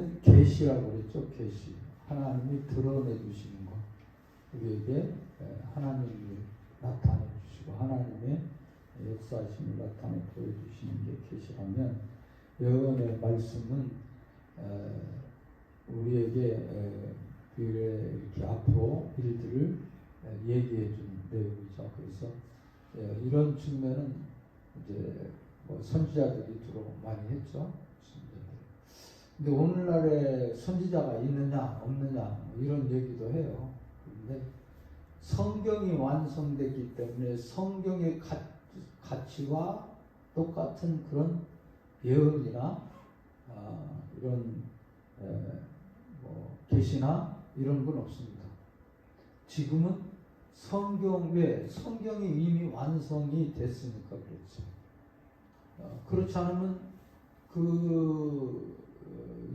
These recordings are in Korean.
그다음에 계시라고 그랬죠. 계시. 하나님이 드러내 주시는 것. 우리에게 하나님이 나타내 주시고 하나님의 역사하심을 나타내 보여주시는 게 계시라면, 여호와의 말씀은 우리에게 이렇게 앞으로 일들을 얘기해 주는 내용이죠. 그래서 이런 측면은 이제 뭐 선지자들이 주로 많이 했죠. 근데 오늘날에 선지자가 있느냐 없느냐 뭐 이런 얘기도 해요. 그런데 성경이 완성됐기 때문에 성경의 가치와 똑같은 그런 예언이나 이런 뭐 계시나 이런 건 없습니다. 지금은 성경 외에 성경이 이미 완성이 됐으니까 그렇죠. 그렇지 않으면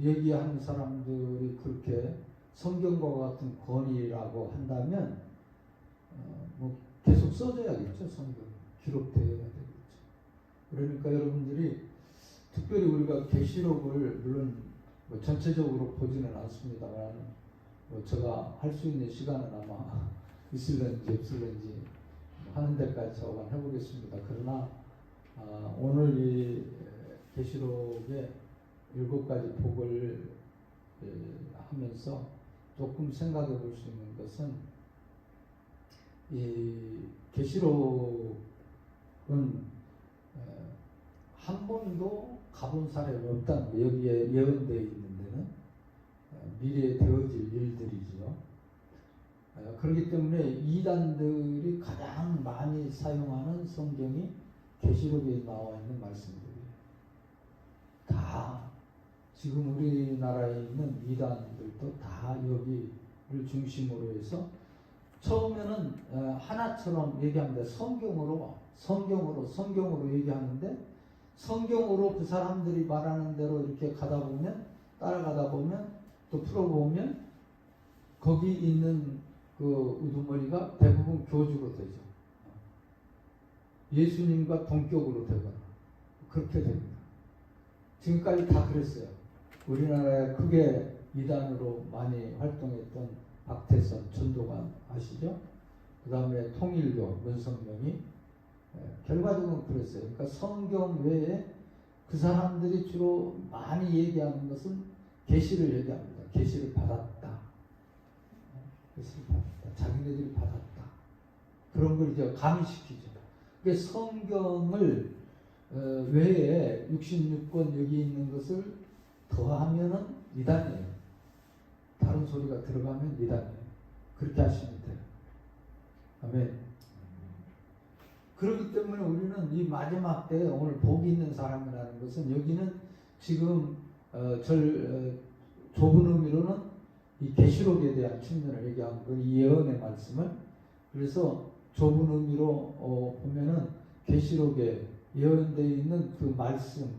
얘기하는 사람들이 그렇게 성경과 같은 권위라고 한다면 뭐 계속 써줘야겠죠. 성경 기록되어야 되겠죠. 그러니까 여러분들이 특별히 우리가 계시록을 물론 뭐 전체적으로 보지는 않습니다만 뭐 제가 할 수 있는 시간은 아마 있을런지 없을런지 하는 데까지 저만 해보겠습니다. 그러나 오늘 이 계시록의 7가지 복을 하면서 조금 생각해 볼 수 있는 것은, 이 계시록은 한 번도 가본 사람이 없다는 거, 여기에 예언되어 있는 데는 미래에 되어질 일들이죠. 그렇기 때문에 이단들이 가장 많이 사용하는 성경이 계시록에 나와 있는 말씀들이에요. 다 지금 우리나라에 있는 이단들도 다 여기를 중심으로 해서 처음에는 하나처럼 얘기합니다. 성경으로 얘기하는데, 성경으로 그 사람들이 말하는 대로 이렇게 가다 보면, 따라가다 보면, 또 풀어보면 거기 있는 그 우두머리가 대부분 교주로 되죠. 예수님과 동격으로 되거나 그렇게 됩니다. 지금까지 다 그랬어요. 우리나라에 크게 이단으로 많이 활동했던 박태선 전도관 아시죠? 그 다음에 통일교 문성명이 결과적으로 그랬어요. 그러니까 성경 외에 그 사람들이 주로 많이 얘기하는 것은 계시를 얘기합니다. 계시를 받았다. 계시를 받았다. 자기네들이 받았다. 그런 걸 이제 가미시키죠. 그래서 성경을 외에 66권 여기 있는 것을 더하면은 이단이에요. 다른 소리가 들어가면 이단이에요. 그렇게 하시면 돼요. 아멘. 그렇기 때문에 우리는 이 마지막 때 오늘 복이 있는 사람이라는 것은, 여기는 지금 좁은 의미로는 이 계시록에 대한 측면을 얘기하는 거예요. 이 예언의 말씀을. 그래서 좁은 의미로 보면은 계시록에 예언되어 있는 그 말씀을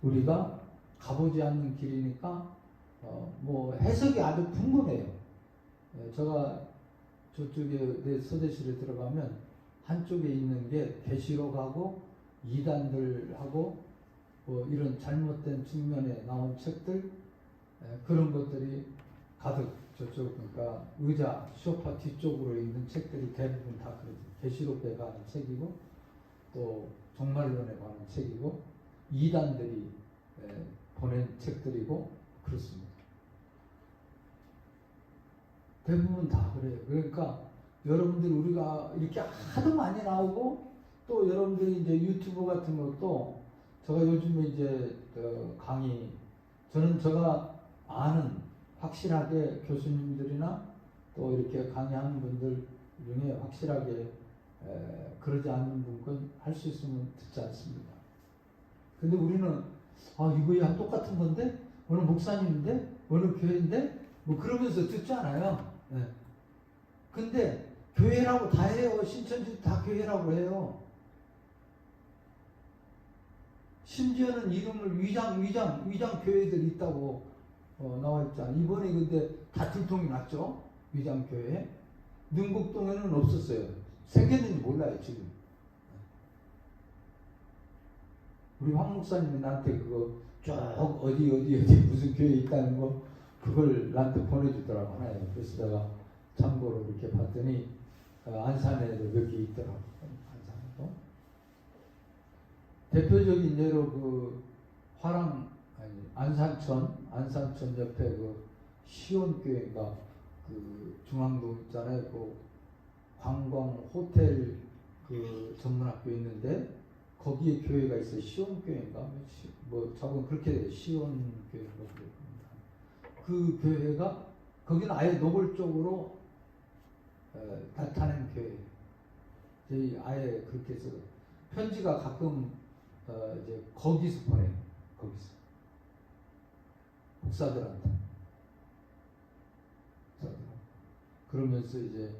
우리가 가보지 않는 길이니까 뭐 해석이 아주 풍부해요. 제가 저쪽에 내 서대실에 들어가면 한쪽에 있는 게 계시록하고 이단들하고 뭐 이런 잘못된 측면에 나온 책들, 그런 것들이 가득 저쪽, 그러니까 의자 소파 뒤쪽으로 있는 책들이 대부분 다 그러죠. 계시록에 관한 책이고 또 종말론에 관한 책이고 이단들이 보낸 책들이고 그렇습니다. 대부분 다 그래요. 그러니까 여러분들 우리가 이렇게 하도 많이 나오고, 또 여러분들이 이제 유튜브 같은 것도, 제가 요즘에 이제 강의, 저는 제가 아는 확실하게 교수님들이나 또 이렇게 강의하는 분들 중에 확실하게 그러지 않는 분건 할 수 있으면 듣지 않습니다. 근데 우리는 이거야 똑같은 건데, 어느 목사님인데, 어느 교회인데, 뭐 그러면서 듣지 않아요. 네. 근데 교회라고 다 해요. 신천지 다 교회라고 해요. 심지어는 이름을 위장 교회들이 있다고 나와 있잖아. 이번에 근데 다 들통이 났죠. 위장 교회. 능곡동에는 없었어요. 생겼는지 몰라요 지금. 우리 황 목사님이 나한테 그거 쭉 어디 무슨 교회 있다는 거 그걸 나한테 보내주더라고 하나요. 그래서 내가 참고로 이렇게 봤더니 안산에도 몇 개 있더라고. 안산에도 대표적인 예로 그 안산천 옆에 그 시온교회가 그 중앙동 있잖아요. 그 관광 호텔 그 전문학교 있는데 거기에 교회가 있어요. 시온교회인가 뭐 저건 그렇게 돼요. 시온교회인가 그랬습니다. 그 교회가 거기는 아예 노골적으로 나타낸 교회예요. 저희 아예 그렇게 해서 편지가 가끔 이제 거기서 보내요. 거기서 목사들한테. 그러면서 이제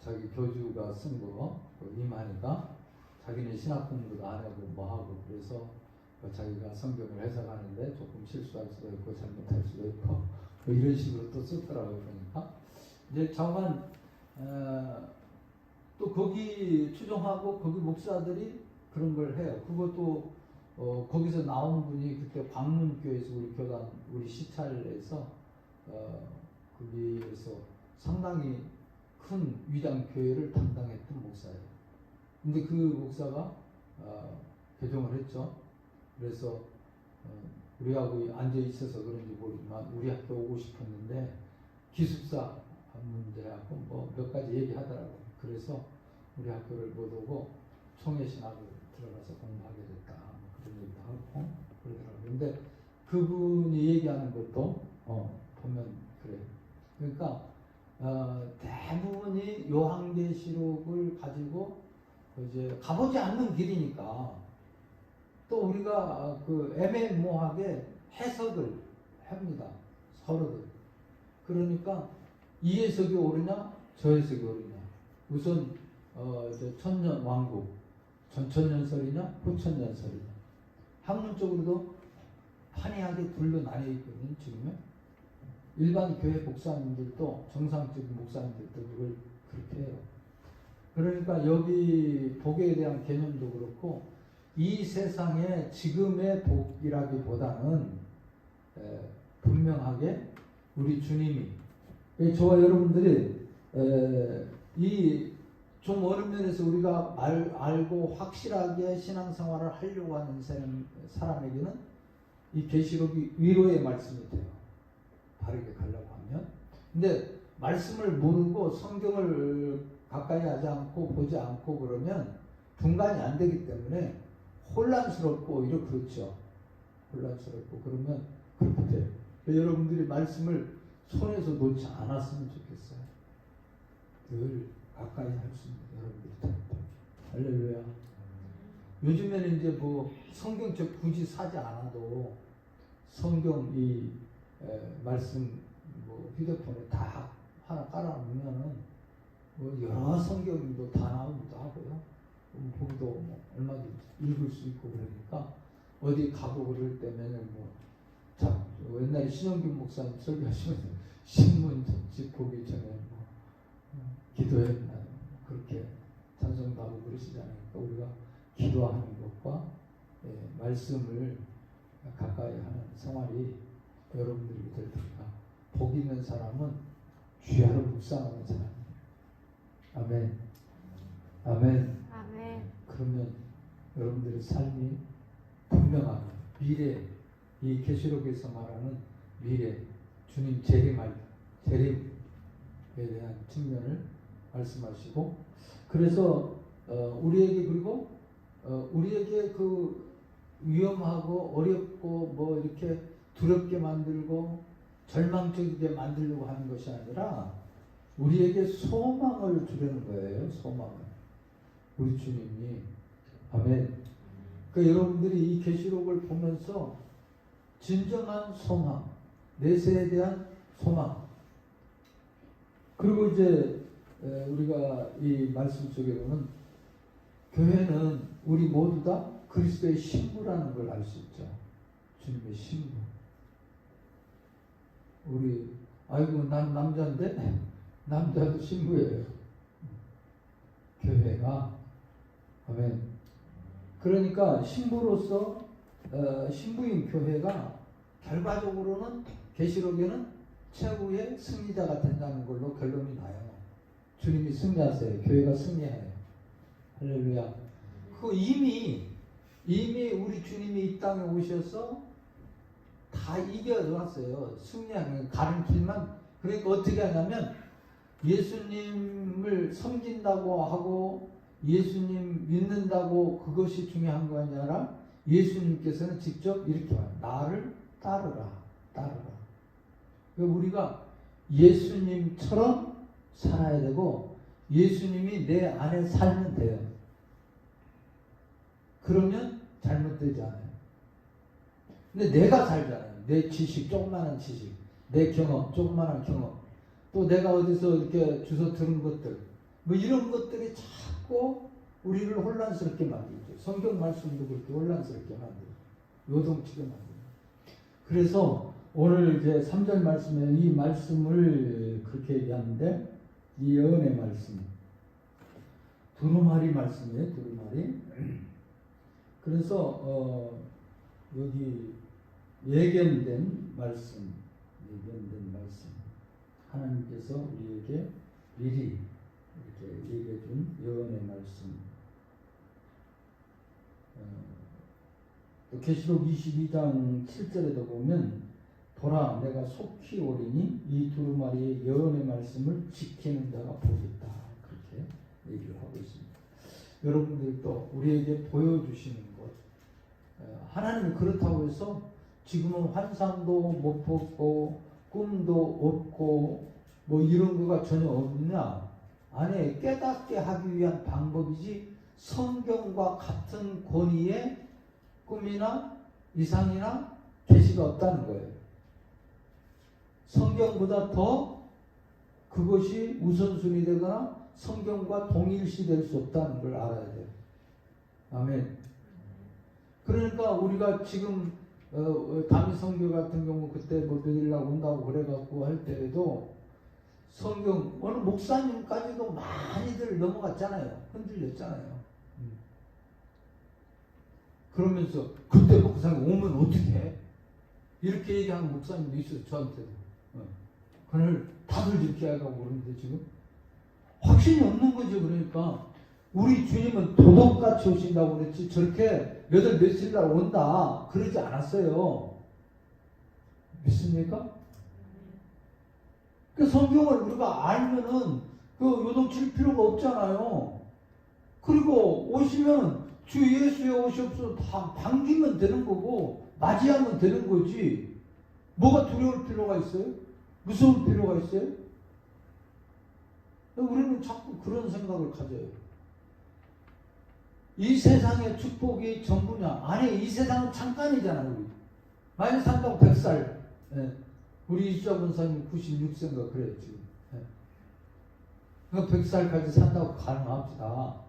자기 교주가 쓴 거 임하니까 자기는 신학 공부도 안 하고 뭐 하고 그래서 자기가 성경을 해석하는데 조금 실수할 수도 있고 잘못할 수도 있고 뭐 이런 식으로 또 썼더라고요. 그러니까 이제 자만 또 거기 추종하고 거기 목사들이 그런 걸 해요. 그것도 거기서 나온 분이 그때 광문교에서 우리 교단 우리 시찰에서 거기에서 상당히 큰 위당 교회를 담당했던 목사예요. 근데 그 목사가 개종을 했죠. 그래서 우리하고 앉아 있어서 그런지 모르지만 우리 학교 오고 싶었는데 기숙사 문제하고 뭐 몇 가지 얘기하더라고요. 그래서 우리 학교를 못 오고 총회신학을 들어가서 공부하게 됐다. 뭐 그런 얘기도 하고 그러더라고요. 근데 그분이 얘기하는 것도 보면 그래요. 그러니까 대부분이 요한계시록을 가지고 이제 가보지 않는 길이니까 또 우리가 그 애매모호하게 해석을 합니다. 서로들. 그러니까 이 해석이 옳으냐 저 해석이 옳으냐. 우선 이제 천년 왕국 전천년설이냐 후천년설이냐. 학문적으로도 판이하게 둘로 나뉘어 있거든요. 지금은 일반 교회 목사님들도 정상적인 목사님들도 그걸 그렇게 해요. 그러니까 여기 복에 대한 개념도 그렇고 이 세상의 지금의 복이라기보다는 분명하게 우리 주님이 저와 여러분들이 이 좀 어느 면에서 우리가 알고 확실하게 신앙생활을 하려고 하는 사람에게는 이 계시록이 위로의 말씀이 돼요. 바르게 가려고 하면. 근데 말씀을 모르고 성경을 가까이 하지 않고 보지 않고 그러면 분간이 안 되기 때문에 혼란스럽고 오히려 그렇죠. 혼란스럽고 그러면 그렇게 돼요. 여러분들이 말씀을 손에서 놓지 않았으면 좋겠어요. 늘 가까이 할 수 있는 여러분들이 할렐루야. 요즘에는 이제 뭐 성경책 굳이 사지 않아도 성경 이 말씀 뭐 휴대폰에 다 하나 깔아놓으면은 뭐 여러 성경도 다 나오기도 하고요. 보기도 뭐 얼마든지 읽을 수 있고 그러니까 어디 가고 그럴 때면은 뭐 자 옛날에 신영균 목사님 설교하시면서 신문 집 보기 전에 뭐 기도해 그렇게 찬송도 하고 그러시잖아요. 그러니까 우리가 기도하는 것과 말씀을 가까이 하는 생활이 여러분들이 될 테니까 복 있는 사람은 주야로 묵상하는 사람이에요. 아멘. 아멘. 아멘. 그러면 여러분들의 삶이 분명하게 미래 이 계시록에서 말하는 미래 주님 재림에 대한 측면을 말씀하시고 그래서 우리에게 그리고 우리에게 그 위험하고 어렵고 뭐 이렇게 두렵게 만들고 절망적이게 만들려고 하는 것이 아니라 우리에게 소망을 주려는 거예요. 소망을. 우리 주님이. 아멘. 그러니까 여러분들이 이 계시록을 보면서 진정한 소망, 내세에 대한 소망. 그리고 이제 우리가 이 말씀 속에 보면 교회는 우리 모두 다 그리스도의 신부라는 걸 알 수 있죠. 주님의 신부. 우리 아이고 난 남자인데 남자도 신부예요. 교회가. 아멘. 그러니까 신부로서 신부임 교회가 결과적으로는 계시록에는 최후의 승리자가 된다는 걸로 결론이 나요. 주님이 승리하세요. 교회가 승리해요. 할렐루야. 그 이미 우리 주님이 이 땅에 오셔서 다 이겨왔어요. 승리하는 가는 길만. 그러니까 어떻게 하냐면 예수님을 섬긴다고 하고 예수님 믿는다고 그것이 중요한 거 아니라 예수님께서는 직접 이렇게 와요. 나를 따르라. 우리가 예수님처럼 살아야 되고 예수님이 내 안에 살면 돼요. 그러면 잘못되지 않아요. 근데 내가 살잖아요. 내 지식, 조그마한 지식, 내 경험, 조그마한 경험, 또 내가 어디서 이렇게 주워 들은 것들, 뭐 이런 것들이 자꾸 우리를 혼란스럽게 만들죠. 성경 말씀도 그렇게 혼란스럽게 만들고 요동치게 만들고. 그래서 오늘 이제 3절 말씀에 이 말씀을 그렇게 얘기하는데 이 예언의 말씀, 두루마리 말씀이에요. 두루마리. 그래서 여기 예견된 말씀, 하나님께서 우리에게 미리 이렇게 얘기해 준 예언의 말씀. 또 계시록 22장 7절에도 보면 보라 내가 속히 오리니 이 두루마리의 예언의 말씀을 지키는 자가 보겠다. 그렇게 얘기를 하고 있습니다. 여러분들도 우리에게 보여주시는 것, 하나님이 그렇다고 해서 지금은 환상도 못 보고 꿈도 없고 뭐 이런 거가 전혀 없냐? 아니, 깨닫게 하기 위한 방법이지 성경과 같은 권위의 꿈이나 이상이나 계시가 없다는 거예요. 성경보다 더 그것이 우선순위 되거나 성경과 동일시 될 수 없다는 걸 알아야 돼요. 아멘. 그러니까 우리가 지금 다미 선교 같은 경우 그때 뭐 드리려고 온다고 그래갖고 할 때에도 성경 어느 목사님까지도 많이들 넘어갔잖아요. 흔들렸잖아요. 그러면서 그때 목사님 오면 어떻게 해? 이렇게 얘기하는 목사님도 있어요. 저한테도. 그걸 다들 이렇게 하고 그러는데 지금 확신이 없는 거죠. 그러니까 우리 주님은 도덕같이 오신다고 그랬지 저렇게 몇월 며칠 날 온다 그러지 않았어요. 믿습니까? 그 성경을 우리가 알면은 그 요동칠 필요가 없잖아요. 그리고 오시면 주 예수의 오시옵소서 다 반기면 되는 거고 맞이하면 되는 거지. 뭐가 두려울 필요가 있어요? 무서울 필요가 있어요? 우리는 자꾸 그런 생각을 가져요. 이 세상의 축복이 전부냐? 아니, 이 세상은 잠깐이잖아요. 우리. 많이 산다고 100살. 예. 우리 이수자 권사님 96세인가 그래요 지금. 예. 그러니까 100살까지 산다고 가능합시다.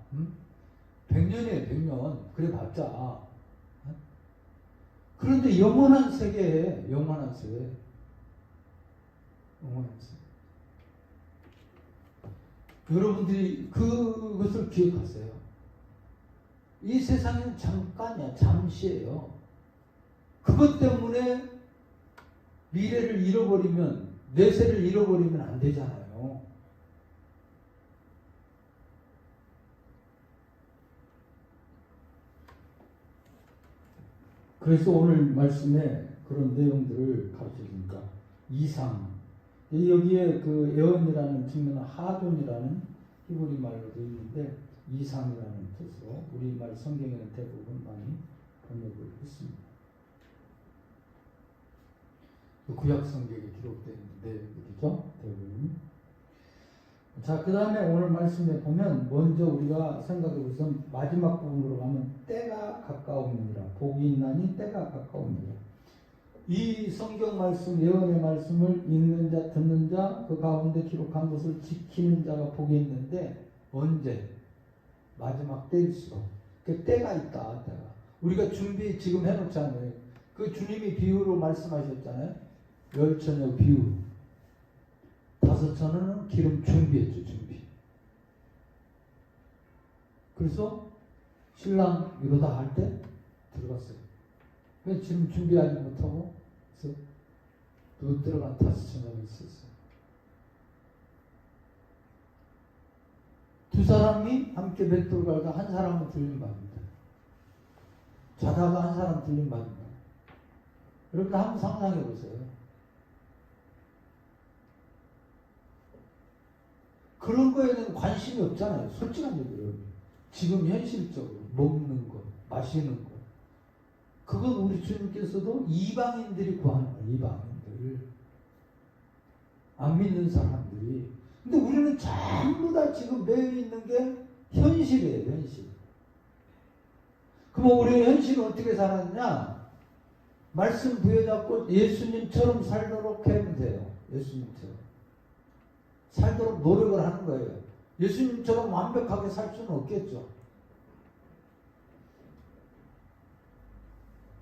100년이에요 100년. 그래 봤자. 예? 그런데 영원한 세계에 영원한 세계. 여러분들이 그것을 기억하세요. 이 세상은 잠깐이야, 잠시예요. 그것 때문에 미래를 잃어버리면, 내세를 잃어버리면 안 되잖아요. 그래서 오늘 말씀에 그런 내용들을 가르쳐 주니까 이상. 여기에 그 예언이라는 측면은 하존이라는 히브리 말로 되어 있는데 이상이라는 뜻으로 우리말 성경에는 대부분 많이 번역을 했습니다. 구약 성경에 기록된 내용들이죠. 대부분. 자, 그 다음에 오늘 말씀에 보면 먼저 우리가 생각해 보면 마지막 부분으로 가면 때가 가까우니라. 복이 있나니 때가 가까우니라. 이 성경 말씀, 예언의 말씀을 읽는 자, 듣는 자, 그 가운데 기록한 것을 지키는 자가 복이 있는데 언제? 마지막 때일수록. 그 때가 있다. 때가. 우리가 준비 지금 해놓잖아요. 그 주님이 비유로 말씀하셨잖아요. 열처녀 비유. 5처녀는 기름 준비했죠. 준비. 그래서 신랑 이러다 할 때 들어갔어요. 그 지금 준비하지 못하고 그래서 또 들어간 5처녀가 있었어요. 두 사람이 함께 맷돌 갈다 한 사람은 들림받는다. 자다가 한 사람 들림받는다. 여러분 한번 상상해 보세요. 그런 거에는 관심이 없잖아요. 솔직한 얘기예요. 지금 현실적으로 먹는 거, 마시는 거. 그건 우리 주님께서도 이방인들이 구하는 거예요. 이방인들. 안 믿는 사람들이. 근데 우리는 전부 다 지금 매여 있는 게 현실이에요. 현실. 그럼 우리의 현실은 어떻게 살았냐? 말씀 부여잡고 예수님처럼 살도록 하면 돼요. 예수님처럼. 살도록 노력을 하는 거예요. 예수님처럼 완벽하게 살 수는 없겠죠.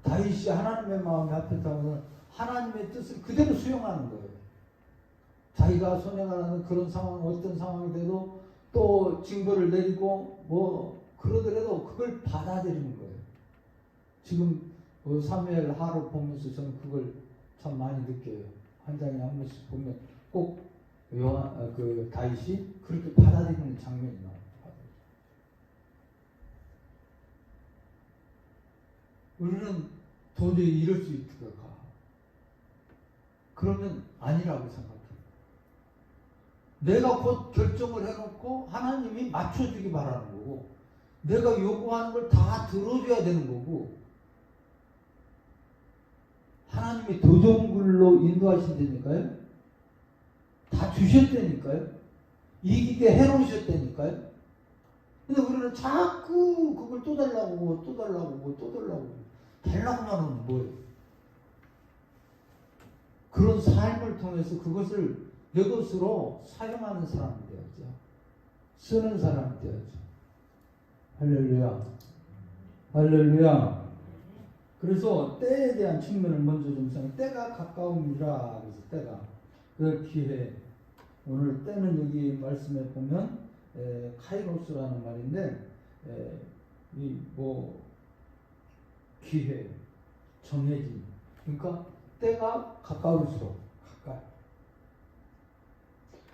다윗이 하나님의 마음에 합했다면 하나님의 뜻을 그대로 수용하는 거예요. 자기가 선행하는 그런 상황, 어떤 상황이 돼도 또 징벌을 내리고 뭐 그러더라도 그걸 받아들이는 거예요. 지금 사무엘 하루 보면서 저는 그걸 참 많이 느껴요. 한 장에 한 번씩 보면 꼭 다윗이 그렇게 받아들이는 장면이 나와요. 우리는 도저히 이럴 수 있을까? 그러면 아니라고 생각해요. 내가 곧 결정을 해놓고 하나님이 맞춰주기 바라는 거고, 내가 요구하는 걸 다 들어줘야 되는 거고, 하나님이 더 좋은 길로 인도하신다니까요? 다 주셨다니까요? 이기게 해놓으셨다니까요? 근데 우리는 자꾸 그걸 또 달라고, 또 달라고, 또 달라고. 달라고만 하면 뭐예요? 그런 삶을 통해서 그것을 내 것으로 사용하는 사람이 되어야죠. 쓰는 사람이 되어야죠. 할렐루야. 할렐루야. 그래서 때에 대한 측면을 먼저 좀 생각해. 때가 가까움이라. 그래서 때가. 그 기회. 오늘 때는 여기 말씀에 보면 카이로스라는 말인데 기회, 정해진. 그러니까 때가 가까울수록 가까이.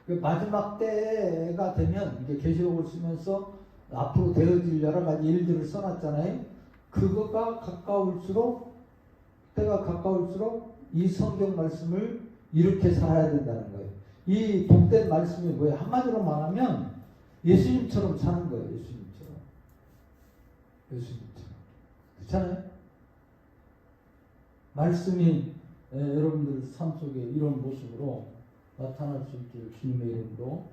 그 마지막 때가 되면 이게 계시록을 쓰면서 앞으로 되어질 여러 가지 일들을 써놨잖아요. 그거가 가까울수록 때가 가까울수록 이 성경 말씀을 이렇게 살아야 된다는 거예요. 이 복된 말씀이 뭐예요? 한마디로 말하면 예수님처럼 사는 거예요. 예수님처럼. 그렇잖아요? 말씀이 여러분들 삶 속에 이런 모습으로 나타날 수 있기를 주님의 이름으로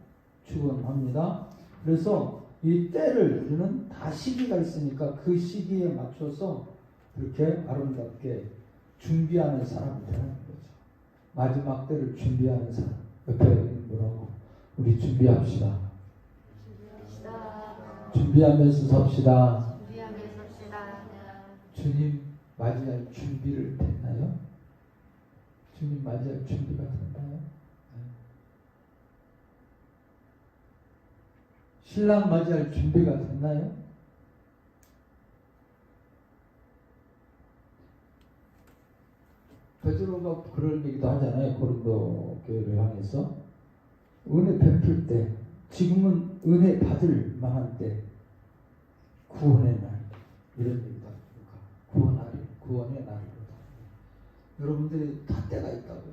축원합니다. 그래서 이 때를 우리는 다 시기가 있으니까 그 시기에 맞춰서 그렇게 아름답게 준비하는 사람이 되는 거죠. 마지막 때를 준비하는 사람. 옆에 뭐라고? 우리 준비합시다. 준비하면서 삽시다. 주님 맞이할 준비를 됐나요? 주님 맞이할 준비가 됐나요? 신랑 맞이할 준비가 됐나요? 베드로가 그럴 얘기도 하잖아요. 고린도 교회를 향해서 은혜 베풀 때, 지금은 은혜 받을 만한 때, 구원의 날 이런 얘기도 합니다. 구원의 날이거든. 여러분들이 다 때가 있다고요.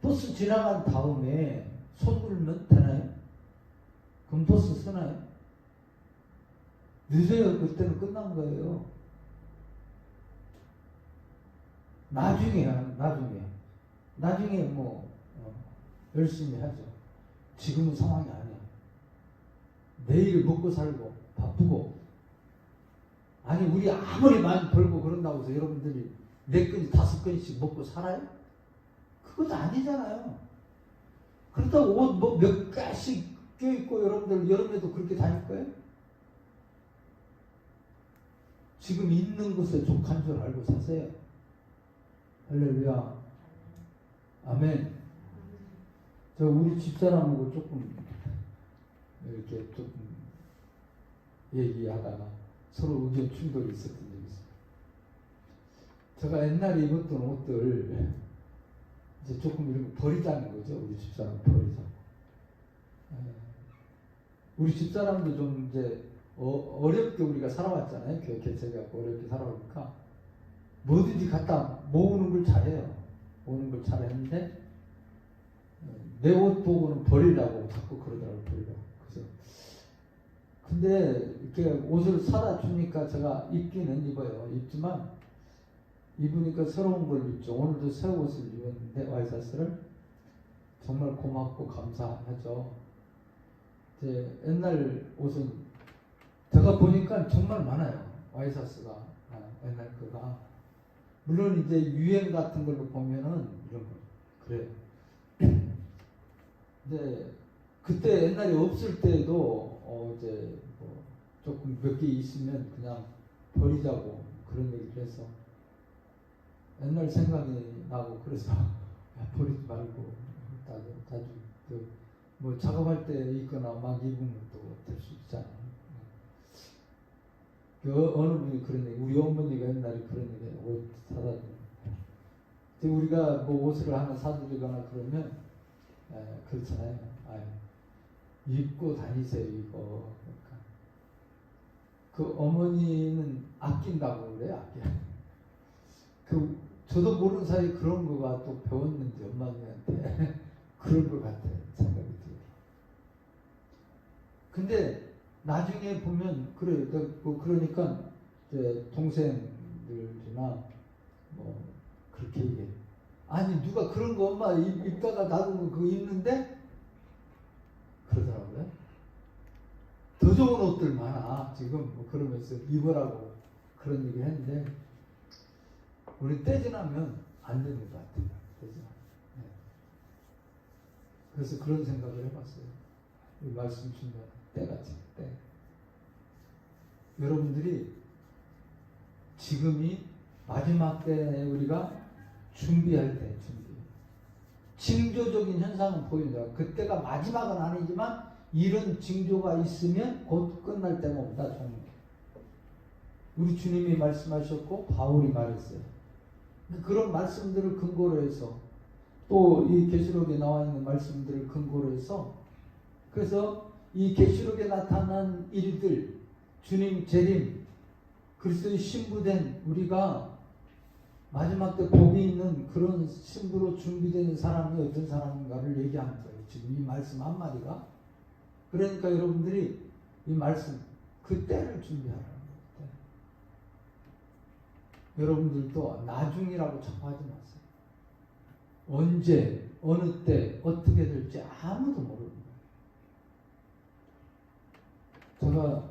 버스 지나간 다음에 손 들면 되나요? 그럼 버스 쓰나요? 늦어요. 그때는 끝난 거예요. 나중에 열심히 하죠. 지금은 상황이 아니야. 내일 먹고 살고 바쁘고. 아니 우리 아무리 많이 벌고 그런다고 해서 여러분들이 4건 5건씩 먹고 살아요? 그것도 아니잖아요. 그렇다고 옷 몇 개씩 껴입고 여러분들 여름에도 그렇게 다닐 거예요? 지금 있는 것에 족한 줄 알고 사세요. 할렐루야. 아멘. 저 우리 집사람하고 조금 얘기하다가 서로 의견 충돌이 있었던 적이 있어요. 제가 옛날에 입었던 옷들 이제 조금 이런 거 버리자는 거죠. 우리 집사람 버리자. 우리 집사람도 좀 이제 어렵게 우리가 살아왔잖아요. 교회 개척해갖고 어렵게 살아오니까 뭐든지 갖다 모으는 걸 잘해요. 모으는 걸 잘했는데 내 옷 보고는 버리려고 자꾸 그러더라고요. 버리려고. 그래서 근데 이렇게 옷을 사다 주니까 제가 입기는 입어요. 입지만 입으니까 새로운 걸 입죠. 오늘도 새 옷을 입었는데 와이셔츠를 정말 고맙고 감사하죠. 이제 옛날 옷은 제가 보니까 정말 많아요. 와이셔츠가 옛날 거가 물론 이제 유행 같은 걸로 보면은 이런 거 그래요. 근데 그때 옛날에 없을 때도 이제 뭐 조금 몇 개 있으면 그냥 버리자고 그런 얘기를 해서 옛날 생각이 나고 그래서 버리지 말고 자주 뭐 작업할 때 입거나 막 입으면 또 될 수 있잖아요. 어느 분이 그런 얘기, 우리 어머니가 옛날에 그런 얘기, 옷 사다 주는. 우리가 뭐 옷을 하나 사드리거나 그러면 그렇잖아요. 입고 다니세요 이거. 그러니까 그 어머니는 아낀다고 그래요. 저도 모르는 사이에 그런 거가 또 배웠는지 엄마한테 그런 것 같아요. 생각이 들어요. 근데 나중에 보면 그래요. 그러니까 이제 동생들이나 뭐 그렇게 얘기해. 아니 누가 그런 거 엄마 입다가 나도 그거 입는데 그러더라고요. 더 좋은 옷들 많아 지금 뭐 그러면서 입으라고 그런 얘기 했는데 우리 때 지나면 안 되는 것 같아요. 네. 그래서 그런 생각을 해봤어요. 이 말씀 주면 때같이 때. 여러분들이 지금이 마지막 때 우리가 준비할 때 징조적인 현상은 보인다. 그때가 마지막은 아니지만 이런 징조가 있으면 곧 끝날 때가 온다. 우리 주님이 말씀하셨고 바울이 말했어요. 그런 말씀들을 근거로 해서 또 이 계시록에 나와 있는 말씀들을 근거로 해서 그래서 이 계시록에 나타난 일들 주님 재림 그리스도의 신부된 우리가 마지막 때 복이 있는 그런 신부로 준비되는 사람이 어떤 사람인가를 얘기하는 거예요. 지금 이 말씀 한마디가. 그러니까 여러분들이 이 말씀 그 때를 준비하라는 거예요. 여러분들도 나중이라고 자꾸 하지 마세요. 언제 어느 때 어떻게 될지 아무도 모르는 거예요. 제가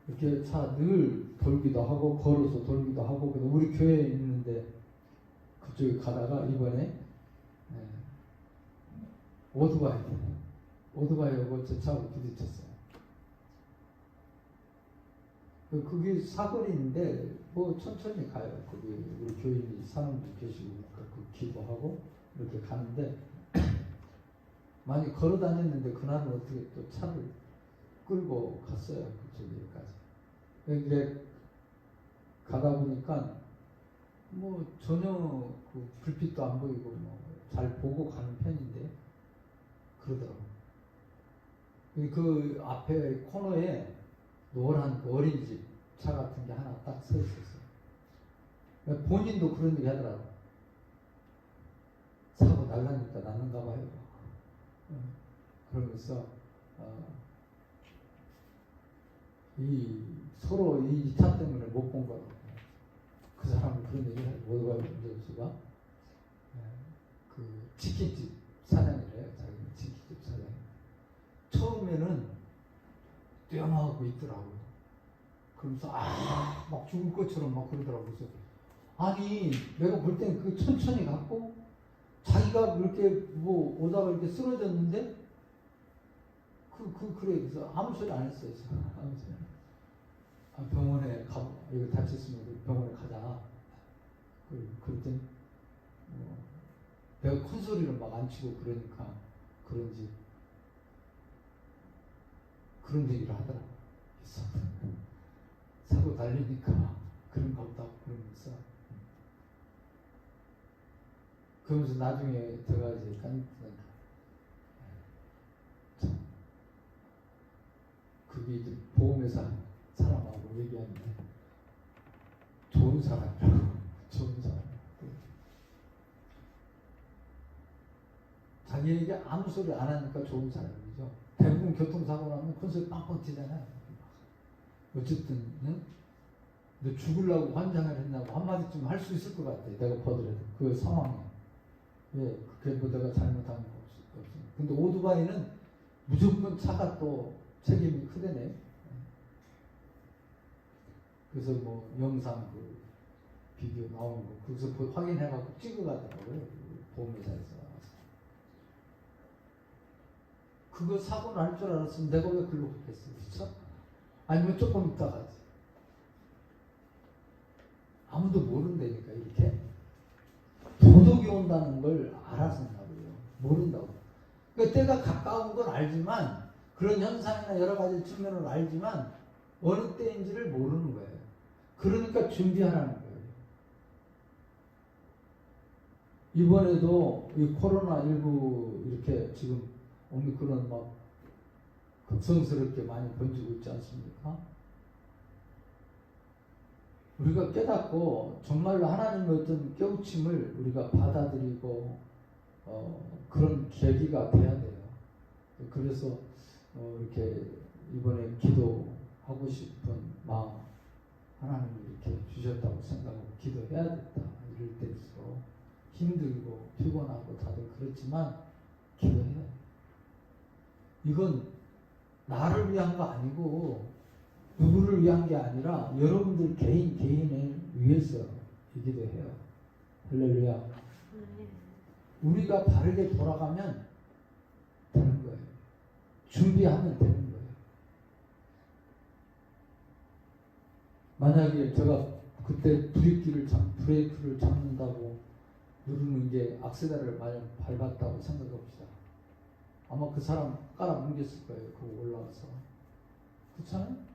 이렇게 차 늘 돌기도 하고 걸어서 돌기도 하고 우리 교회에 있는데 그쪽에 가다가 이번에 오토바이하고 제 차하고 부딪혔어요. 그게 사거리인데 뭐 천천히 가요. 거기 우리 교인이 사는 분 계시고 그 기도하고 이렇게 가는데 많이 걸어 다녔는데 그날은 어떻게 또 차를 끌고 갔어요. 그쪽에까지. 이제 가다 보니까 뭐 전혀 그 불빛도 안 보이고 뭐 잘 보고 가는 편인데 그러더라고. 그 앞에 코너에 노란 그 어린이집 차 같은 게 하나 딱 서 있었어요. 본인도 그런 얘기 하더라고. 사고 날라니까 났는가 봐요. 그러면서 서로 이 차 때문에 못 본 거라고. 그 사람은 그런 얘기를 해요. 오토바이 운전수가 그 치킨집 사장이래요. 자기는 치킨집 사장. 처음에는 뛰어나오고 있더라고요. 그러면서 막 죽을 것처럼 막 그러더라고요. 그래서 아니 내가 볼 땐 그 천천히 갔고 자기가 그렇게 뭐 오다가 이렇게 쓰러졌는데 그래 그래서 아무 소리 안 했어요. 아무 소리. 병원에 이거 다쳤으면 병원에 가자. 그랬더니 내가 큰 소리를 막 안 치고 그러니까 그런지 그런 얘기를 하더라고. 사고 날리니까 그런가 보다 그러면서 그러면서 나중에 들어가지. 참, 그게 이제 보험회사 사람하고 얘기하는데 좋은 사람이라고. 좋은 사람. 자기에게 아무 소리 안 하니까 좋은 사람이죠. 대부분 교통사고 나면 큰 소리 빵빵 튀잖아요. 어쨌든 너 죽으려고 환장을 했냐고 한마디쯤 할 수 있을 것 같아. 내가 보더라도 그 상황에. 왜? 그게 뭐 내가 잘못한 거 없어. 근데 오토바이는 무조건 차가 또 책임이 크대네. 그래서 뭐 영상 그 비디오 나오는 거 거기서 확인해갖고 찍어가더라고요. 보험회사에서. 그거 사고 날 줄 알았으면 내가 왜 글로 갔겠어, 그렇죠? 아니면 조금 이따 가지. 아무도 모른다니까. 이렇게 도둑이 온다는 걸 알았었나고요. 모른다고. 그러니까 때가 가까운 건 알지만 그런 현상이나 여러 가지 측면을 알지만 어느 때인지를 모르는 거예요. 그러니까 준비하라는 거예요. 이번에도 이 코로나19 이렇게 지금 오미크론 막 급성스럽게 많이 번지고 있지 않습니까? 우리가 깨닫고 정말로 하나님의 어떤 깨우침을 우리가 받아들이고 그런 계기가 돼야 돼요. 그래서 이렇게 이번에 기도하고 싶은 마음 하나님이 이렇게 주셨다고 생각하고 기도해야겠다. 이럴 때일수록 힘들고 피곤하고 다들 그렇지만 기도해요. 이건 나를 위한 거 아니고 누구를 위한 게 아니라 여러분들 개인을 위해서 기도해요. 할렐루야. 우리가 바르게 돌아가면 되는 거예요. 준비하면 되는 거예요. 만약에 제가 그때 브레이크를 잡는다고 누르는 게 악셀레를 밟았다고 생각해 봅시다. 아마 그 사람 깔아뭉겼을 거예요. 그거 올라가서. 그렇잖아요?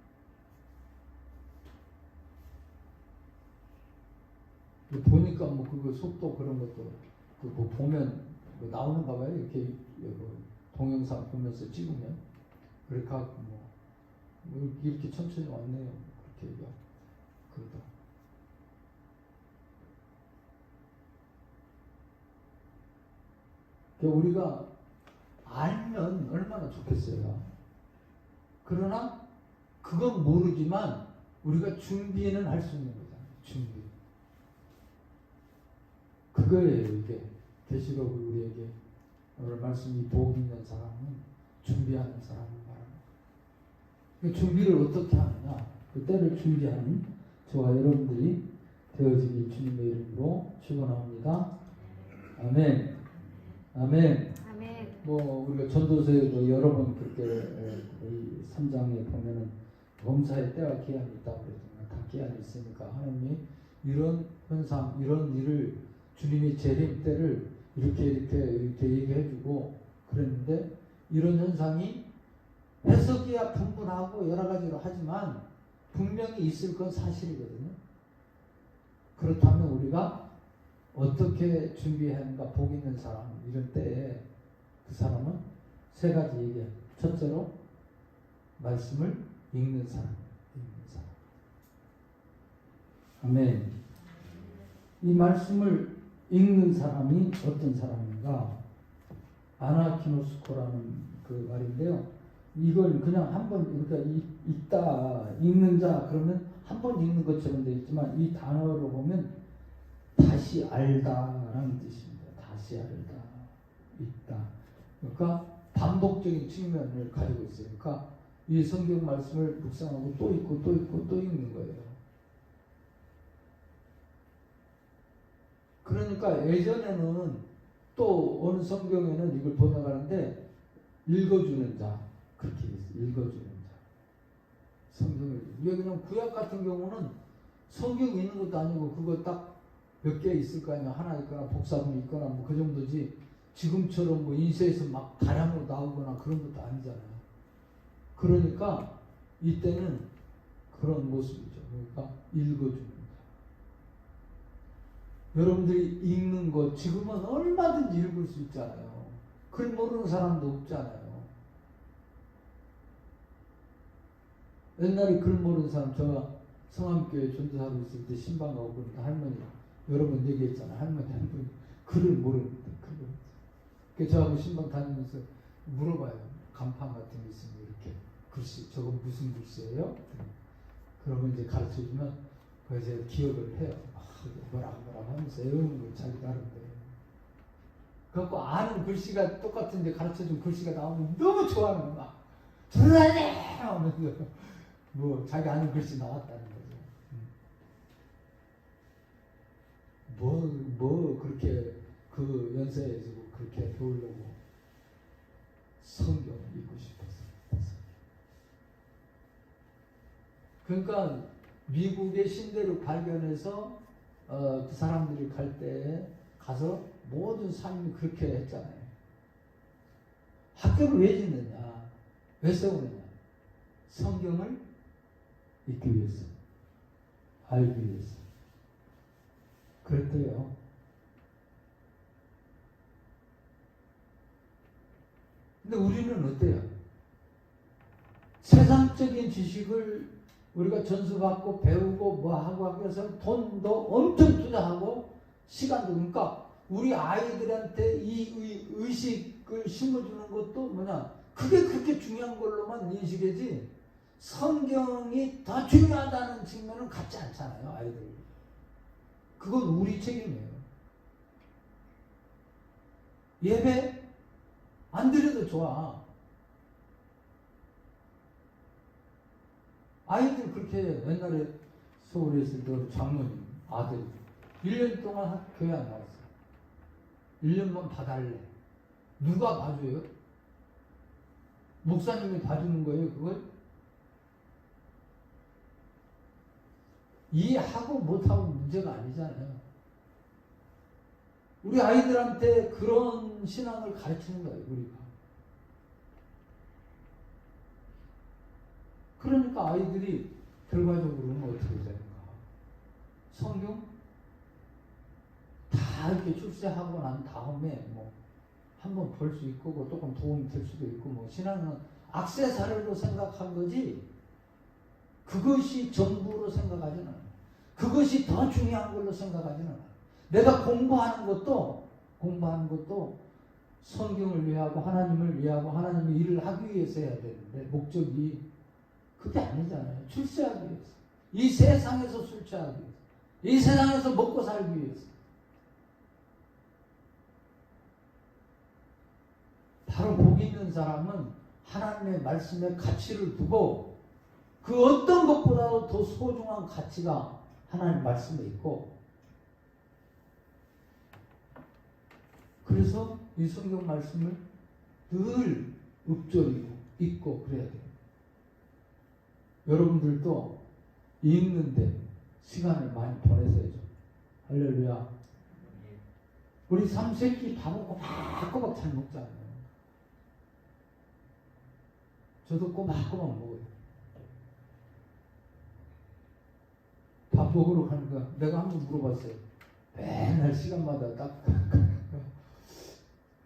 보니까 뭐 그거 속도 그런 것도 그거 보면 뭐 나오는가 봐요. 이렇게 동영상 보면서 찍으면 그렇게 하고 뭐 이렇게 천천히 왔네요. 그렇게 얘기하고 그러다. 그러니까 우리가 알면 얼마나 좋겠어요. 그러나 그건 모르지만 우리가 준비는 할 수 있는 거잖아요. 준비. 그거예요. 이게 계시록을 우리에게 오늘 말씀이 복 있는 사람은 준비하는 사람을 말합니다. 그 준비를 어떻게 하느냐? 그 때를 준비하는 저와 여러분들이 되어지길 주님의 이름으로 축원합니다. 아멘. 아멘. 아멘. 뭐 우리가 전도서에도 여러 번 그렇게 이 3장에 보면은 범사의 때와 기한이 있다고 그랬잖아요. 다 기한이 있으니까 하나님이 이런 현상, 이런 일을 주님이 재림 때를 이렇게 얘기해주고 그랬는데 이런 현상이 해석이야 분분하고 여러 가지로 하지만 분명히 있을 건 사실이거든요. 그렇다면 우리가 어떻게 준비해야 하는가 복 있는 사람 이런 때에 그 사람은 세 가지 얘기해요. 첫째로 말씀을 읽는 사람. 아멘. 이 말씀을 읽는 사람이 어떤 사람인가? 아나키노스코라는 그 말인데요. 이걸 그냥 한번 그러니까 읽는 자 그러면 한 번 읽는 것처럼 되어 있지만 이 단어로 보면 다시 알다라는 뜻입니다. 다시 알다, 읽다. 그러니까 반복적인 측면을 가지고 있어요. 그러니까 이 성경 말씀을 묵상하고 또 읽고 또 읽고 또 읽는 거예요. 그러니까 예전에는 또 어느 성경에는 이걸 번역하는데 읽어주는 자 그렇게 있어요. 읽어주는 자 성경을 이게 그냥 구약 같은 경우는 성경이 있는 것도 아니고 그거 딱 몇 개 있을 거 아니야. 하나 있거나 복사본 있거나 뭐 그 정도지 지금처럼 뭐 인쇄해서 막 다량으로 나오거나 그런 것도 아니잖아요. 그러니까 이때는 그런 모습이죠. 그러니까 읽어주는 자. 여러분들이 읽는 것 지금은 얼마든지 읽을 수 있잖아요. 글 모르는 사람도 없잖아요. 옛날에 글 모르는 사람, 제가 성암교회 전도사로 있을 때 신방 가고 그러니까 할머니, 여러 번 얘기했잖아요. 할머니 한 분 글을 모르는데 글을. 그래서 저하고 신방 다니면서 물어봐요. 간판 같은 게 있으면 이렇게 글씨, 저건 무슨 글씨예요? 그러면 이제 가르쳐주면 그래서 기억을 해요. 뭐라고 하면서 외우는 거 자기 나름대로. 그래갖고 아는 글씨가 똑같은데 가르쳐준 글씨가 나오면 너무 좋아하는 거야. 전화해! 하면서 뭐 자기 아는 글씨 나왔다는 거죠. 뭐 그렇게 그 연세에서 그렇게 배우려고 성경을 읽고 싶어서. 그러니까 미국의 신대를 발견해서 그 사람들이 갈 때 가서 모든 삶이 그렇게 했잖아요. 학교를 왜 짓느냐? 왜 세우느냐? 성경을 읽기 위해서, 알기 위해서. 그랬대요. 근데 우리는 어때요? 세상적인 지식을 우리가 전수받고 배우고 뭐 하고 해서 돈도 엄청 투자하고 시간도, 그러니까 우리 아이들한테 이 의식을 심어주는 것도 뭐냐, 그게 그렇게 중요한 걸로만 인식하지 성경이 더 중요하다는 측면은 갖지 않잖아요. 아이들. 그건 우리 책임이에요. 예배 안 드려도 좋아. 아이들 그렇게 해요. 옛날에 서울에 있을 때 장모님 아들 1년 동안 교회 안 나왔어요. 1년만 봐달래. 누가 봐줘요? 목사님이 봐주는 거예요, 그걸? 이해하고 못하고 문제가 아니잖아요. 우리 아이들한테 그런 신앙을 가르치는 거예요, 우리가. 그러니까 아이들이 결과적으로는 어떻게 되는가? 성경 다 이렇게 출세하고 난 다음에 뭐 한번 볼 수 있고 뭐 조금 도움이 될 수도 있고, 뭐 신앙은 액세서리로 생각한 거지 그것이 전부로 생각하지는 않아요. 그것이 더 중요한 걸로 생각하지는 않아요. 내가 공부하는 것도 성경을 위하고 하나님을 위하고 하나님의 일을 하기 위해서 해야 되는데, 목적이 그게 아니잖아요. 출세하기 위해서, 이 세상에서 출세하기 위해서, 이 세상에서 먹고 살기 위해서. 바로 복 있는 사람은 하나님의 말씀에 가치를 두고 그 어떤 것보다도 더 소중한 가치가 하나님 말씀에 있고, 그래서 이 성경 말씀을 늘 읊조리고 읽고 그래야 돼요. 여러분들도 읽는데 시간을 많이 보내셔야죠. 할렐루야. 우리 3세끼 밥은 꼬박꼬박 잘 먹잖아요. 저도 꼬박꼬박 먹어요. 밥 먹으러 가는 거야. 내가 한번 물어봤어요. 맨날 시간마다 딱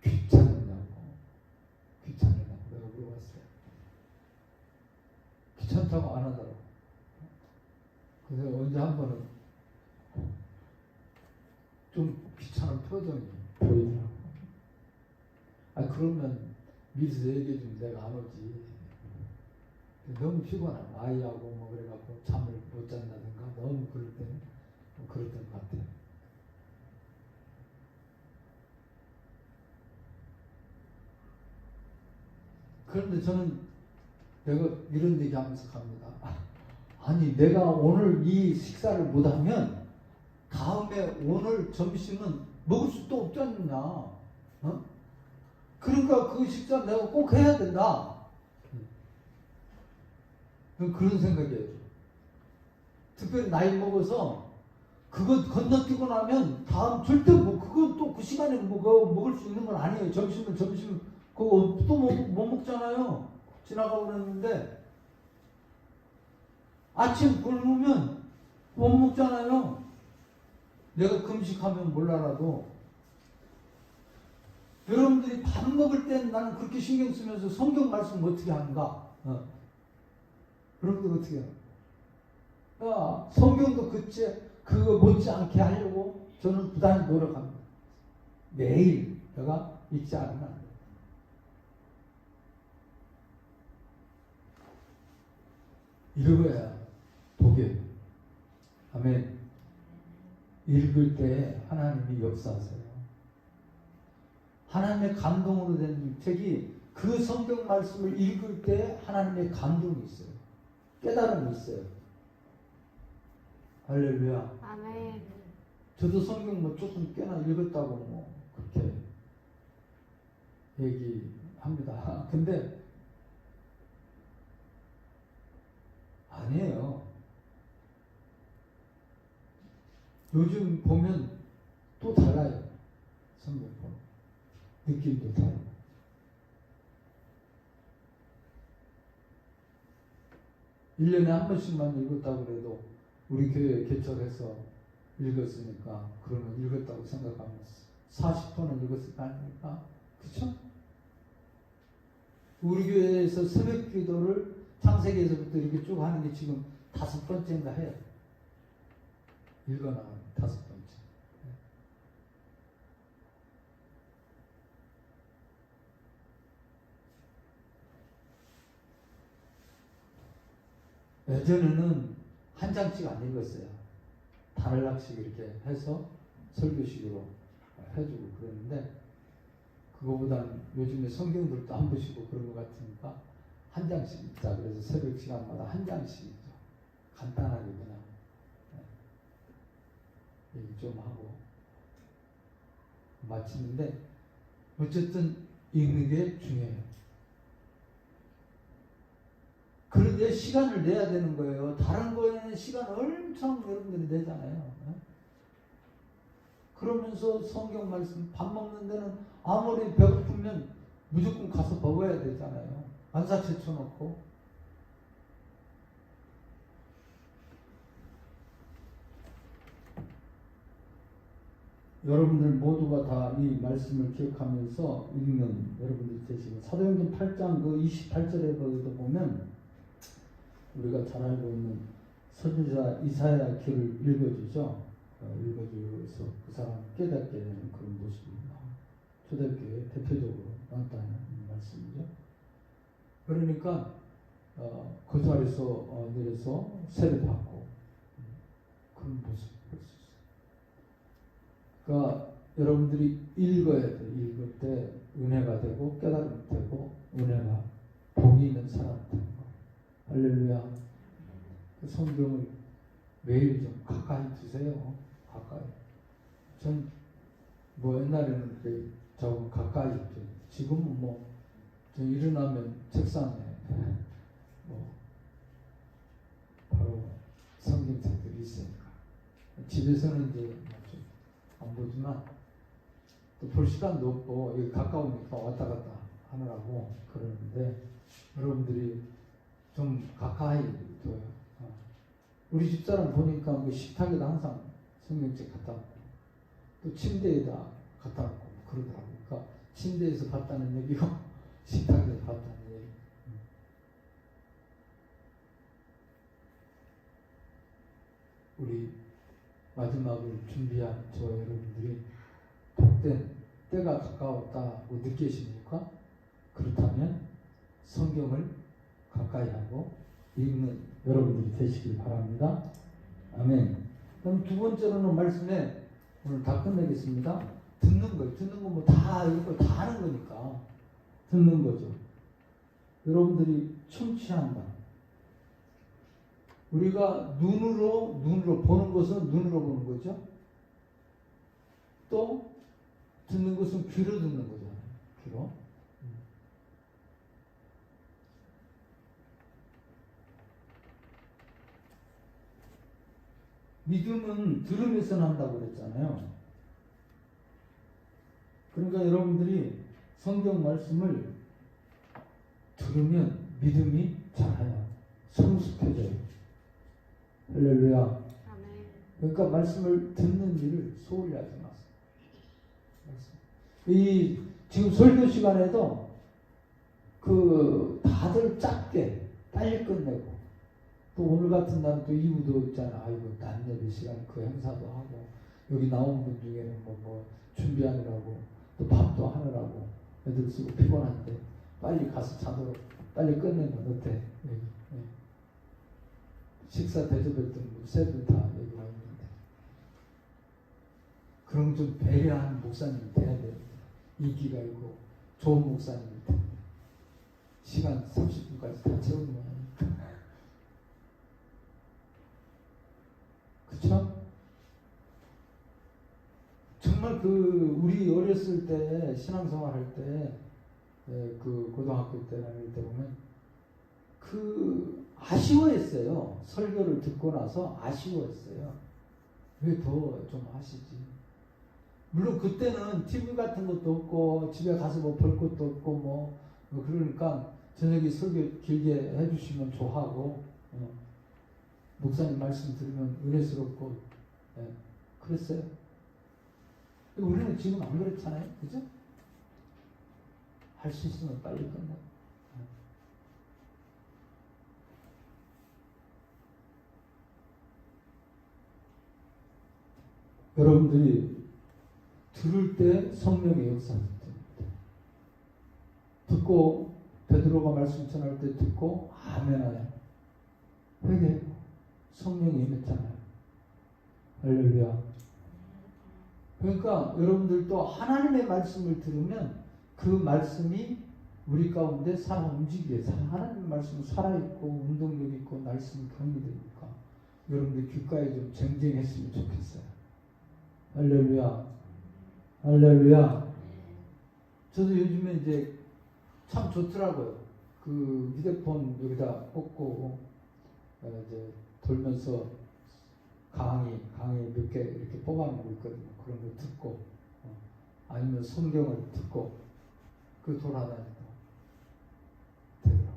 귀찮냐고 내가 물어봤어요. 귀찮다고 안 하더라고. 그래서 언제 한 번은 좀 귀찮은 표정이 보이더라고. 그러면 미리서 얘기해주면 내가 안 오지. 너무 피곤하고 아이하고 뭐 그래갖고 잠을 못 잔다든가 너무 그럴 때는 그랬던 것 같아요. 그런데 저는 내가 이런 얘기 하면서 갑니다. 아니 내가 오늘 이 식사를 못하면 다음에 오늘 점심은 먹을 수도 없지 않느냐. 어? 그러니까 그 식사 내가 꼭 해야 된다. 그런 생각이에요. 특별히 나이 먹어서 그거 건너뛰고 나면 다음 절대 뭐 그건 또 그 시간에 먹을 수 있는 건 아니에요. 점심 그거 또 못 먹잖아요. 지나가고 그랬는데 아침 굶으면 못 먹잖아요. 내가 금식하면 몰라라도 여러분들이 밥 먹을 땐 나는 그렇게 신경 쓰면서 성경 말씀 어떻게 하는가? 여러분들 어떻게 해요? 성경도 그거 못지않게 하려고 저는 부단히 노력합니다. 매일 내가 잊지 않으면 안 돼요. 읽어야 독일. 아멘. 읽을 때 하나님이 역사하세요. 하나님의 감동으로 된 책이 그 성경 말씀을 읽을 때 하나님의 감동이 있어요. 깨달음이 있어요. 할렐루야. 아멘. 저도 성경 뭐 조금 꽤나 읽었다고 뭐 그렇게 얘기합니다. 근데 아니에요. 요즘 보면 또 달라요. 성경 보면. 느낌도 다르고. (1년에) 한 번씩만 읽었다고 그래도 우리 교회에 개척해서 읽었으니까 그러면 읽었다고 생각하면 40번은 읽었을 거 아닙니까? 그쵸? 우리 교회에서 새벽 기도를 창세기에서부터 이렇게 쭉 하는 게 지금 5번째인가 해요. 읽어나가는 5번째. 예전에는 한 장씩 안 읽었어요. 단락씩 이렇게 해서 설교식으로 해주고 그랬는데 그거보다는 요즘에 성경들도 안 보시고 그런 것 같으니까 한 장씩 읽자. 그래서 새벽 시간마다 한 장씩 읽죠. 간단하게 그냥 얘기 좀 하고 마치는데 어쨌든 읽는 게 중요해요. 그런데 시간을 내야 되는 거예요. 다른 거에는 시간 엄청 여러분들이 내잖아요. 그러면서 성경 말씀 밥 먹는 데는 아무리 배고프면 무조건 가서 먹어야 되잖아요. 안사채 쳐놓고. 여러분들 모두가 다 이 말씀을 기억하면서 읽는 여러분들 되시고 사도행전 8장 그 28절에 거기도 보면 우리가 잘 알고 있는 선지자 이사야 기를 읽어주죠. 읽어줘서 그 사람 깨닫게 되는 그런 모습입니다. 초대교회 대표적으로 나타나는 말씀이죠. 그러니까 그 자리에서 내려서 세례 받고 그런 모습을 볼 수 있어요. 그러니까 여러분들이 읽어야 돼요. 읽을 때 은혜가 되고 깨달음이 되고 은혜가 복이 있는 사람이 되는 거예요. 할렐루야. 그 성경을 매일 좀 가까이 두세요. 가까이. 전 뭐 옛날에는 저 가까이 있죠. 지금은 뭐 저 일어나면 책상에 뭐 바로 성경책들이 있으니까 집에서는 이제 안 보지만 또 볼 시간도 없고 여기 가까우니까 왔다 갔다 하느라고 그러는데 여러분들이 좀 가까이 둬요. 우리 집사람 보니까 그 식탁에다 항상 성경책 갖다 놓고 또 침대에다 갖다 놓고 그러더라고요. 그러니까 침대에서 봤다는 얘기고 식탁에서 봤다는 얘기. 우리 마지막을 준비한 저 여러분들이 복된 때가 가까웠다고 느끼십니까? 그렇다면 성경을 가까이 하고 읽는 여러분들이 되시길 바랍니다. 아멘. 그럼 두 번째로는 말씀에 오늘 다 끝내겠습니다. 듣는 거예요. 듣는 거 뭐 다 읽고 다 하는 거니까 듣는 거죠. 여러분들이 청취한다. 우리가 눈으로 보는 것은 눈으로 보는 거죠. 또 듣는 것은 귀로 듣는 거잖아요. 귀로. 믿음은 들으면서 난다고 그랬잖아요. 그러니까 여러분들이 성경 말씀을 들으면 믿음이 자라요. 성숙해져요. 할렐루야. 아멘. 그러니까 말씀을 듣는 일을 소홀히 하지 마세요. 이 지금 설교 시간에도 다들 짧게 빨리 끝내고 또 오늘 같은 날은 또 이유도 있잖아. 아이고 낮 예배 시간에 그 행사도 하고 여기 나온 분 중에는 뭐 준비하느라고 또 밥도 하느라고 애들 쓰고 피곤한데 빨리 가서 자도록 빨리 끝내면 어때? 식사 대접했던 세분 다 여기 와 있는데 그럼 좀 배려하는 목사님이 돼야 돼요. 인기가 있고 좋은 목사님이 돼. 시간 30분까지 다 채우는 거야. 그쵸? 정말 우리 어렸을 때 신앙생활 할 때 고등학교 때나 이럴 때 보면 아쉬워했어요. 설교를 듣고 나서 아쉬워했어요. 왜 더 좀 하시지? 물론 그때는 TV 같은 것도 없고 집에 가서 뭐 볼 것도 없고 그러니까 저녁에 설교 길게 해주시면 좋아하고 목사님 말씀 들으면 은혜스럽고 그랬어요. 우리는 지금 안 그렇잖아요. 그죠? 할 수 있으면 빨리 끝나. 여러분들이 들을 때 성령의 역사를 듣습니다. 듣고 베드로가 말씀 전할 때 듣고 아멘하여 회개하고 성령이 임했잖아요. 할렐루야. 그러니까 여러분들도 하나님의 말씀을 들으면 그 말씀이 우리 가운데 살아 움직이게 해서 하나님의 말씀은 살아있고 운동력 있고 말씀이 경리되니까 여러분들 귓가에 좀 쟁쟁했으면 좋겠어요. 할렐루야. 할렐루야. 저도 요즘에 이제 참 좋더라고요. 휴대폰 여기다 꽂고 이제 돌면서 강의 몇 개 이렇게 뽑아놓고 있거든요. 그런 거 듣고 아니면 성경을 듣고 돌아다니고 되더라고요.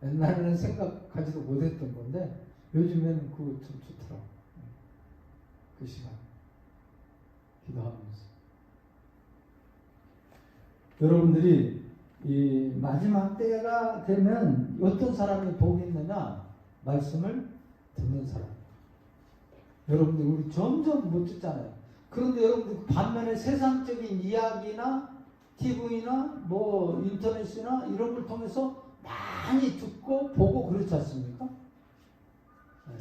옛날에는 생각하지도 못했던 건데 요즘에는 그거 참 좋더라고요. 그 시간 기도하면서 여러분들이 이 마지막 때가 되면 어떤 사람이 복이 있느냐? 말씀을 듣는 사람. 여러분들 우리 점점 못 듣잖아요. 그런데 여러분들 반면에 세상적인 이야기나 TV나 인터넷이나 이런 걸 통해서 많이 듣고 보고 그렇지 않습니까? 네.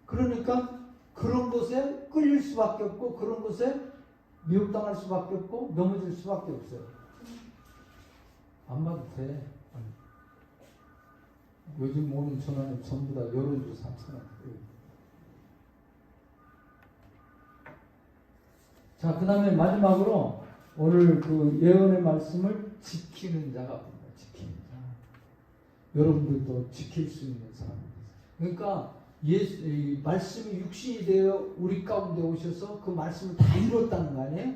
그러니까 그런 것에 끌릴 수밖에 없고 그런 것에 미혹당할 수밖에 없고 넘어질 수밖에 없어요. 안 봐도 돼. 요즘 오는 전화는 전부 다 여론조 3,000원. 자, 그 다음에 마지막으로 오늘 예언의 말씀을 지키는 자가 봅니다. 지키는 자. 여러분들도 지킬 수 있는 사람입니다. 그러니까 이 말씀이 육신이 되어 우리 가운데 오셔서 그 말씀을 다 이뤘다는 거 아니에요?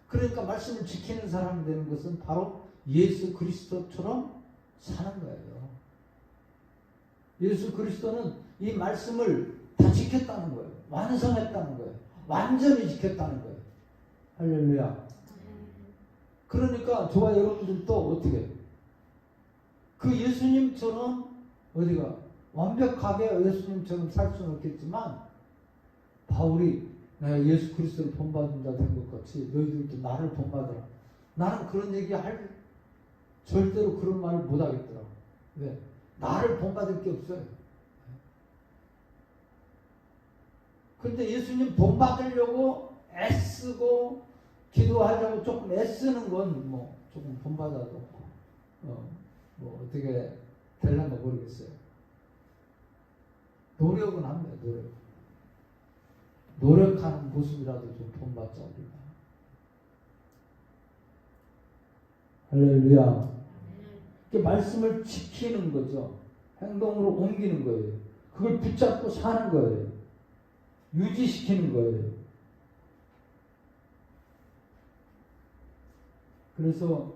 그러니까 말씀을 지키는 사람이 되는 것은 바로 예수 그리스도처럼 사는 거예요. 예수 그리스도는 이 말씀을 다 지켰다는 거예요. 완성했다는 거예요. 완전히 지켰다는 거예요. 할렐루야. 그러니까 저와 여러분들도 어떻게 예수님처럼 어디가 완벽하게 예수님처럼 살 수는 없겠지만 바울이 내가 예수 그리스도를 본받은 자 된 것 같이 너희들도 나를 본받으라. 나는 그런 얘기 절대로 그런 말을 못 하겠더라고. 왜? 나를 본받을 게 없어요. 근데 예수님 본받으려고 애쓰고 기도하려고 조금 애쓰는 건 조금 본받아도 어떻게 될란가 모르겠어요. 노력은 합니다. 노력하는 모습이라도 좀 본받자 우리가. 할렐루야. 말씀을 지키는 거죠. 행동으로 옮기는 거예요. 그걸 붙잡고 사는 거예요. 유지시키는 거예요. 그래서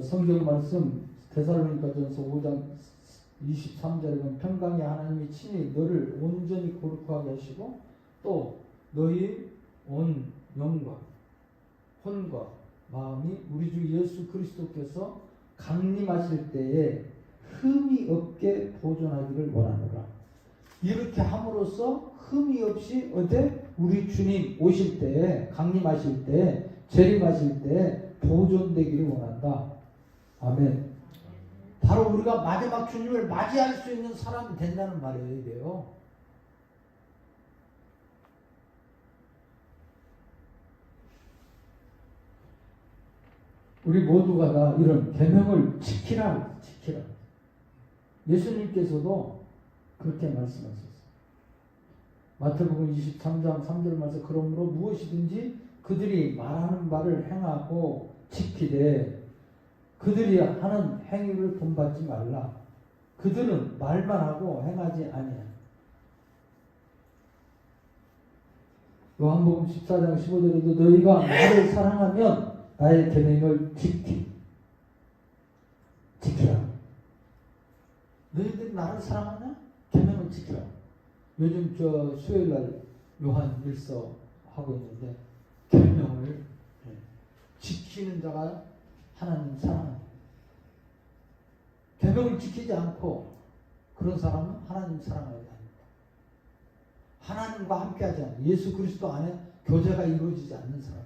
성경 말씀 데살로니가전서 5장 23절에는 평강의 하나님이 친히 너를 온전히 거룩하게 하시고 또 너희 온 영과 혼과 마음이 우리 주 예수 그리스도께서 강림하실 때에 흠이 없게 보존하기를 원하노라. 이렇게 함으로써 흠이 없이 어제 우리 주님 오실 때에 강림하실 때 재림하실 때 보존되기를 원한다. 아멘. 바로 우리가 마지막 주님을 맞이할 수 있는 사람이 된다는 말이에요. 이게요. 우리 모두가 다 이런 계명을 지키라. 예수님께서도 그렇게 말씀하셨어요. 마태복음 23장 3절 말씀 그러므로 무엇이든지 그들이 말하는 바를 행하고 지키되 그들이 하는 행위를 본받지 말라. 그들은 말만 하고 행하지 아니하니. 요한복음 14장 15절에도 너희가 나를 사랑하면 나의 계명을 지키라. 너희들이 나를 사랑하냐? 계명을 지키라. 요즘 저 수요일날 요한 일서 하고 있는데 계명을 지키는 자가 하나님 사랑합니다. 계명을 지키지 않고 그런 사람은 하나님 사랑하지 않는다. 하나님과 함께하지 않는 예수 그리스도 안에 교제가 이루어지지 않는 사람.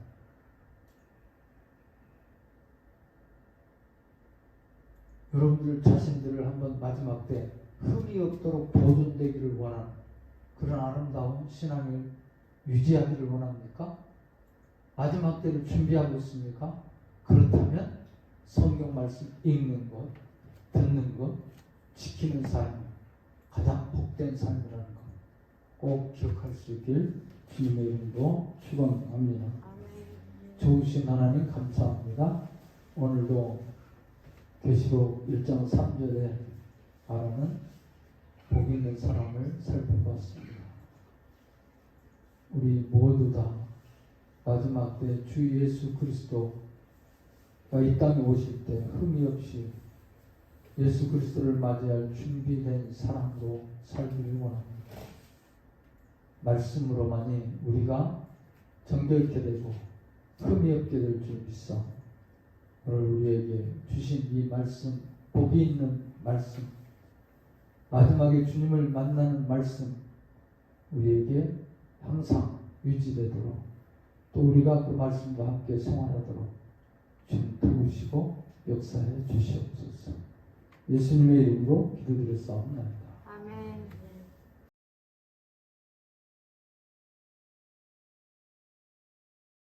여러분들 자신들을 한번 마지막 때 흠이 없도록 보존되기를 원하는 그런 아름다운 신앙을 유지하기를 원합니까? 마지막 때를 준비하고 있습니까? 그렇다면 성경 말씀 읽는 것, 듣는 것, 지키는 삶, 가장 복된 삶이라는 것 꼭 기억할 수 있길 주님의 이름으로 축원합니다. 좋으신 하나님 감사합니다. 오늘도 계시록 1장 3절에 말하는 복 있는 사람을 살펴봤습니다. 우리 모두 다 마지막 때 주 예수 그리스도가 이 땅에 오실 때 흠이 없이 예수 그리스도를 맞이할 준비된 사람으로 살기를 원합니다. 말씀으로만이 우리가 정결케 되고 흠이 없게 될 줄 믿사 오늘 우리에게 주신 이 말씀, 복이 있는 말씀, 마지막에 주님을 만나는 말씀 우리에게 항상 유지되도록 또 우리가 그 말씀과 함께 생활하도록 주님 도우시고 역사해 주시옵소서. 예수님의 이름으로 기도드렸사옵나이다.